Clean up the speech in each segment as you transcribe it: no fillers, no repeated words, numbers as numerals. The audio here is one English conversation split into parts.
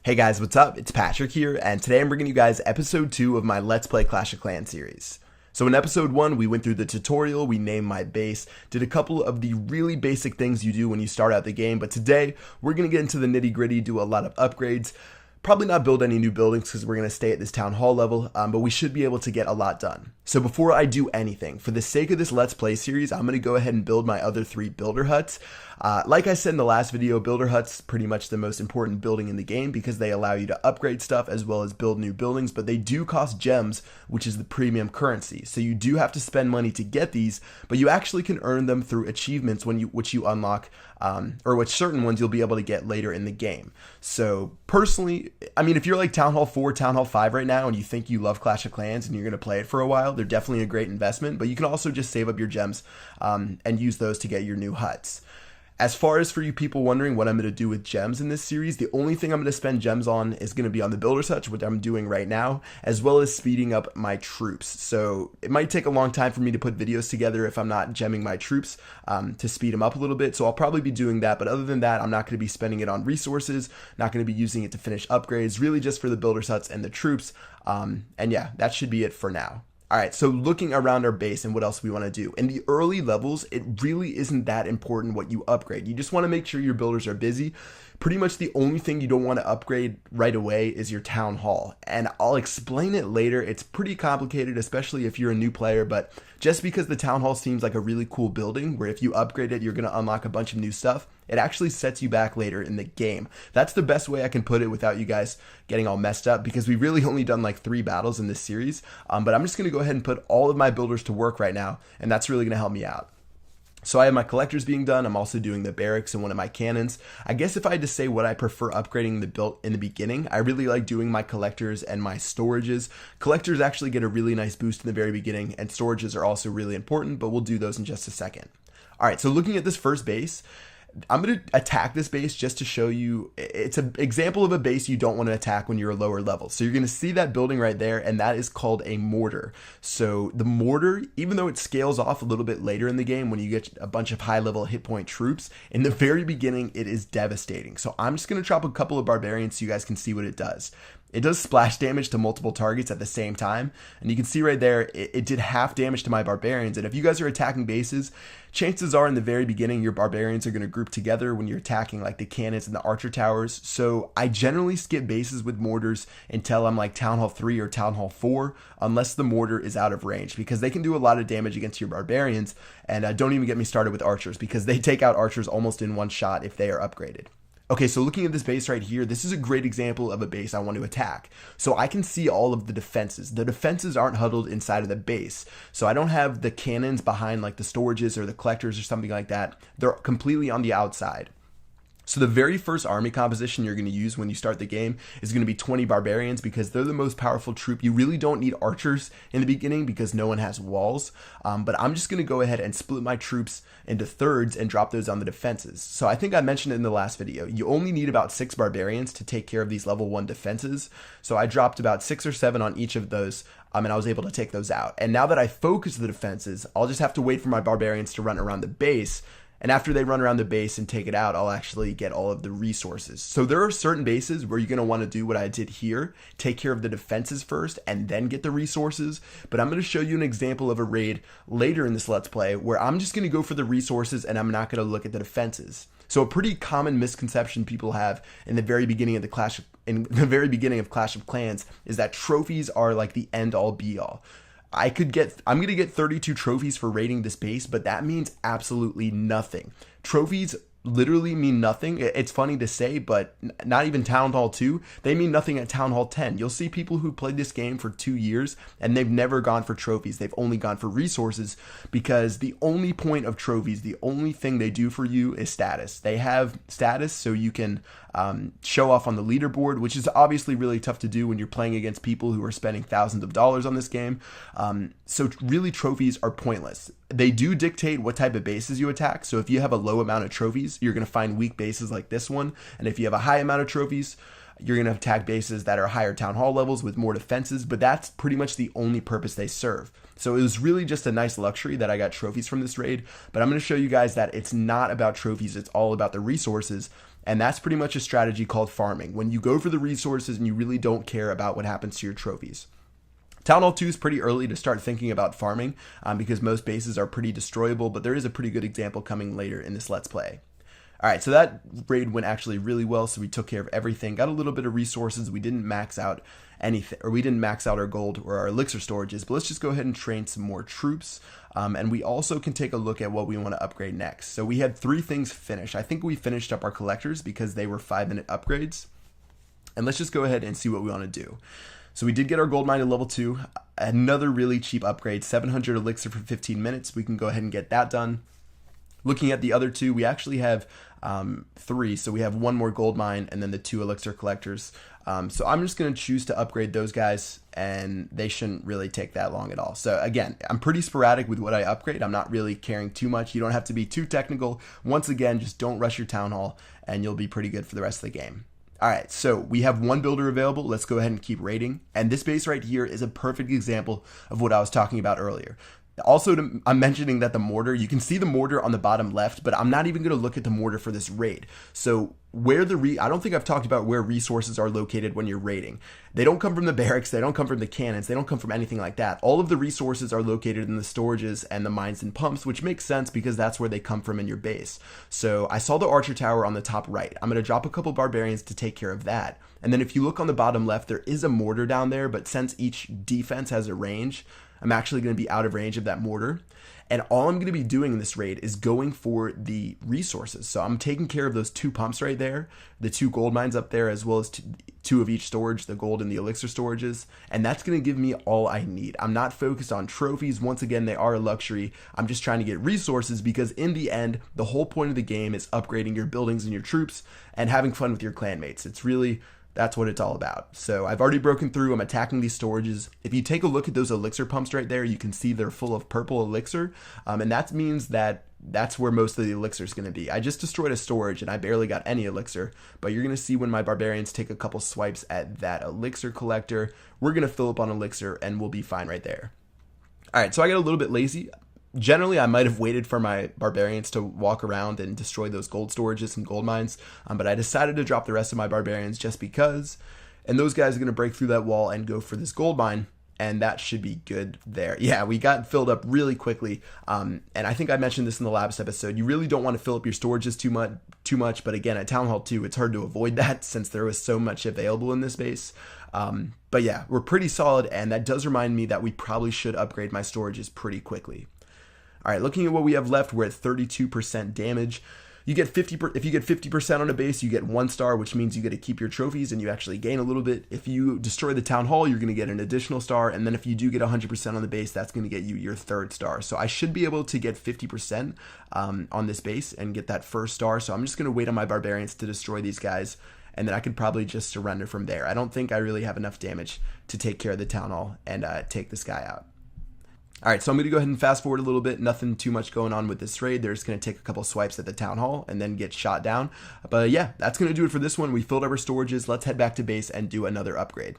Hey guys, what's up? It's Patrick here, and today I'm bringing you guys episode 2 of my Let's Play Clash of Clans series. So in episode 1, we went through the tutorial, we named my base, did a couple of the really basic things you do when you start out the game, but today we're going to get into the nitty gritty, do a lot of upgrades, probably not build any new buildings because we're going to stay at this town hall level, but we should be able to get a lot done. So before I do anything, for the sake of this Let's Play series, I'm going to go ahead and build my other 3 builder huts. Like I said in the last video, builder huts pretty much the most important building in the game because they allow you to upgrade stuff as well as build new buildings, but they do cost gems, which is the premium currency. So you do have to spend money to get these, but you actually can earn them through achievements which you unlock, or which certain ones you'll be able to get later in the game. So personally, I mean, if you're like Town Hall 4, Town Hall 5 right now and you think you love Clash of Clans and you're going to play it for a while, they're definitely a great investment, but you can also just save up your gems and use those to get your new huts. As far as for you people wondering what I'm going to do with gems in this series, the only thing I'm going to spend gems on is going to be on the builder hut, which I'm doing right now, as well as speeding up my troops. So it might take a long time for me to put videos together if I'm not gemming my troops to speed them up a little bit. So I'll probably be doing that. But other than that, I'm not going to be spending it on resources, not going to be using it to finish upgrades, really just for the builder huts and the troops. And yeah, that should be it for now. Alright, so looking around our base and what else we want to do. In the early levels, it really isn't that important what you upgrade. You just want to make sure your builders are busy. Pretty much the only thing you don't want to upgrade right away is your town hall. And I'll explain it later. It's pretty complicated, especially if you're a new player, but just because the town hall seems like a really cool building where if you upgrade it, you're going to unlock a bunch of new stuff, it actually sets you back later in the game. That's the best way I can put it without you guys getting all messed up because we've really only done like 3 battles in this series. But I'm just going to go ahead and put all of my builders to work right now, and that's really going to help me out. So I have my collectors being done. I'm also doing the barracks and one of my cannons. I guess if I had to say what I prefer upgrading the build in the beginning, I really like doing my collectors and my storages. Collectors actually get a really nice boost in the very beginning, and storages are also really important, but we'll do those in just a second. All right, so looking at this first base, I'm going to attack this base just to show you, it's an example of a base you don't want to attack when you're a lower level. So you're going to see that building right there, and that is called a mortar. So the mortar, even though it scales off a little bit later in the game when you get a bunch of high level hit point troops, in the very beginning it is devastating. So I'm just going to drop a couple of barbarians so you guys can see what it does. It does splash damage to multiple targets at the same time, and you can see right there it did half damage to my barbarians. And if you guys are attacking bases, chances are in the very beginning your barbarians are going to group together when you're attacking like the cannons and the archer towers. So I generally skip bases with mortars until I'm like Town Hall 3 or Town Hall 4 unless the mortar is out of range, because they can do a lot of damage against your barbarians. And don't even get me started with archers because they take out archers almost in one shot if they are upgraded. Okay, so looking at this base right here, this is a great example of a base I want to attack. So I can see all of the defenses. The defenses aren't huddled inside of the base. So I don't have the cannons behind like the storages or the collectors or something like that. They're completely on the outside. So the very first army composition you're going to use when you start the game is going to be 20 barbarians because they're the most powerful troop. You really don't need archers in the beginning because no one has walls. But I'm just going to go ahead and split my troops into thirds and drop those on the defenses. So I think I mentioned it in the last video. You only need about 6 barbarians to take care of these level 1 defenses. So I dropped about 6 or 7 on each of those. And I was able to take those out. And now that I focus the defenses, I'll just have to wait for my barbarians to run around the base. And after they run around the base and take it out, I'll actually get all of the resources. So there are certain bases where you're going to want to do what I did here, take care of the defenses first and then get the resources. But I'm going to show you an example of a raid later in this Let's Play where I'm just going to go for the resources and I'm not going to look at the defenses. So a pretty common misconception people have in the very beginning of Clash of Clans is that trophies are like the end all be all. I'm going to get 32 trophies for raiding this base, but that means absolutely nothing. Trophies literally mean nothing. It's funny to say, but not even Town Hall 2, they mean nothing at Town Hall 10. You'll see people who played this game for 2 years and they've never gone for trophies. They've only gone for resources because the only point of trophies, the only thing they do for you is status. They have status so you can show off on the leaderboard, which is obviously really tough to do when you're playing against people who are spending thousands of dollars on this game. So really trophies are pointless. They do dictate what type of bases you attack. So if you have a low amount of trophies, you're going to find weak bases like this one. And if you have a high amount of trophies, you're going to attack bases that are higher town hall levels with more defenses, but that's pretty much the only purpose they serve. So it was really just a nice luxury that I got trophies from this raid, but I'm going to show you guys that it's not about trophies, it's all about the resources. And that's pretty much a strategy called farming, when you go for the resources and you really don't care about what happens to your trophies. Town Hall 2 is pretty early to start thinking about farming because most bases are pretty destroyable, but there is a pretty good example coming later in this Let's Play. Alright, so that raid went actually really well, so we took care of everything, got a little bit of resources, we didn't max out anything, or we didn't max out our gold or our elixir storages, but let's just go ahead and train some more troops, and we also can take a look at what we want to upgrade next. So we had 3 things finished. I think we finished up our collectors because they were 5-minute upgrades, and let's just go ahead and see what we want to do. So we did get our gold mine to level 2, another really cheap upgrade, 700 elixir for 15 minutes. We can go ahead and get that done. Looking at the other 2, we actually have 3. So we have 1 more gold mine and then the 2 elixir collectors. So I'm just going to choose to upgrade those guys, and they shouldn't really take that long at all. So again, I'm pretty sporadic with what I upgrade. I'm not really caring too much. You don't have to be too technical. Once again, just don't rush your town hall and you'll be pretty good for the rest of the game. Alright, so we have 1 builder available. Let's go ahead and keep raiding. And this base right here is a perfect example of what I was talking about earlier. Also, I'm mentioning that the mortar, you can see the mortar on the bottom left, but I'm not even going to look at the mortar for this raid. So where I don't think I've talked about where resources are located when you're raiding. They don't come from the barracks, they don't come from the cannons, they don't come from anything like that. All of the resources are located in the storages and the mines and pumps, which makes sense because that's where they come from in your base. So I saw the archer tower on the top right. I'm going to drop a couple barbarians to take care of that. And then if you look on the bottom left, there is a mortar down there, but since each defense has a range, I'm actually going to be out of range of that mortar. And all I'm going to be doing in this raid is going for the resources. So I'm taking care of those 2 pumps right there, the 2 gold mines up there, as well as 2 of each storage, the gold and the elixir storages. And that's going to give me all I need. I'm not focused on trophies. Once again, they are a luxury. I'm just trying to get resources because in the end, the whole point of the game is upgrading your buildings and your troops and having fun with your clanmates. That's what it's all about. So I've already broken through. I'm attacking these storages. If you take a look at those elixir pumps right there, you can see they're full of purple elixir. And that means that that's where most of the elixir is going to be. I just destroyed a storage and I barely got any elixir. But you're going to see when my barbarians take a couple swipes at that elixir collector, we're going to fill up on elixir and we'll be fine right there. All right, so I got a little bit lazy. Generally, I might have waited for my barbarians to walk around and destroy those gold storages and gold mines, but I decided to drop the rest of my barbarians just because, and those guys are going to break through that wall and go for this gold mine, and that should be good there. Yeah, we got filled up really quickly, and I think I mentioned this in the last episode. You really don't want to fill up your storages too much, but again, at Town Hall 2, it's hard to avoid that since there was so much available in this base. But yeah, we're pretty solid, and that does remind me that we probably should upgrade my storages pretty quickly. All right, looking at what we have left, we're at 32% damage. You get 50%. If you get 50% on a base, you get 1 star, which means you get to keep your trophies and you actually gain a little bit. If you destroy the town hall, you're going to get an additional star, and then if you do get 100% on the base, that's going to get you your 3rd star. So I should be able to get 50% on this base and get that 1st star. So I'm just going to wait on my barbarians to destroy these guys, and then I could probably just surrender from there. I don't think I really have enough damage to take care of the town hall and take this guy out. All right, so I'm going to go ahead and fast forward a little bit. Nothing too much going on with this raid. They're just going to take a couple swipes at the town hall and then get shot down. But yeah, that's going to do it for this one. We filled up our storages. Let's head back to base and do another upgrade.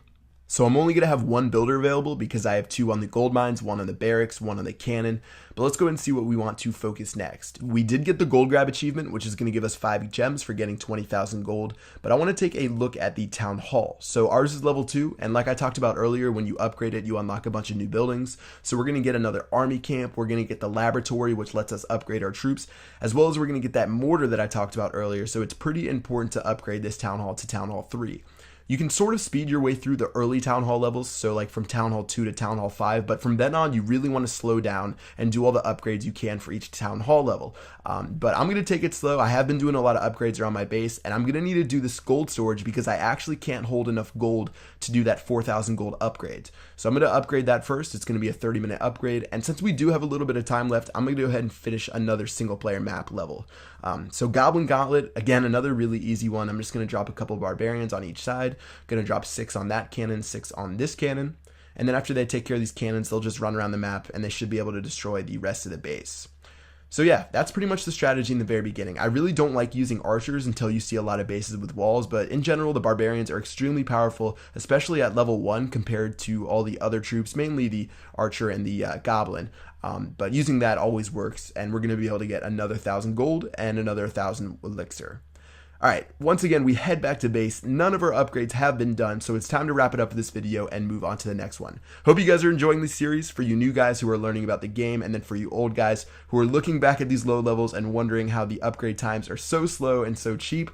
So I'm only going to have 1 builder available because I have 2 on the gold mines, 1 on the barracks, 1 on the cannon. But let's go ahead and see what we want to focus next. We did get the gold grab achievement, which is going to give us 5 gems for getting 20,000 gold. But I want to take a look at the town hall. So ours is level 2, and like I talked about earlier, when you upgrade it, you unlock a bunch of new buildings. So we're going to get another army camp. We're going to get the laboratory, which lets us upgrade our troops, as well as we're going to get that mortar that I talked about earlier. So it's pretty important to upgrade this town hall to town hall 3. You can sort of speed your way through the early Town Hall levels, so like from Town Hall 2 to Town Hall 5, but from then on, you really want to slow down and do all the upgrades you can for each Town Hall level. But I'm going to take it slow. I have been doing a lot of upgrades around my base, and I'm going to need to do this gold storage because I actually can't hold enough gold to do that 4,000 gold upgrade. So I'm going to upgrade that first. It's going to be a 30-minute upgrade, and since we do have a little bit of time left, I'm going to go ahead and finish another single-player map level. So Goblin Gauntlet, again, another really easy one. I'm just going to drop a couple barbarians on each side. Going to drop 6 on that cannon, 6 on this cannon. And then after they take care of these cannons, they'll just run around the map and they should be able to destroy the rest of the base. So yeah, that's pretty much the strategy in the very beginning. I really don't like using archers until you see a lot of bases with walls, but in general, the barbarians are extremely powerful, especially at level 1 compared to all the other troops, mainly the archer and the goblin. But using that always works, and we're going to be able to get another 1,000 gold and another 1,000 elixir. Alright, once again, we head back to base. None of our upgrades have been done, so it's time to wrap it up for this video and move on to the next one. Hope you guys are enjoying this series. For you new guys who are learning about the game, and then for you old guys who are looking back at these low levels and wondering how the upgrade times are so slow and so cheap,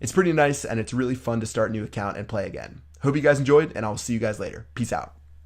it's pretty nice and it's really fun to start a new account and play again. Hope you guys enjoyed, and I'll see you guys later. Peace out.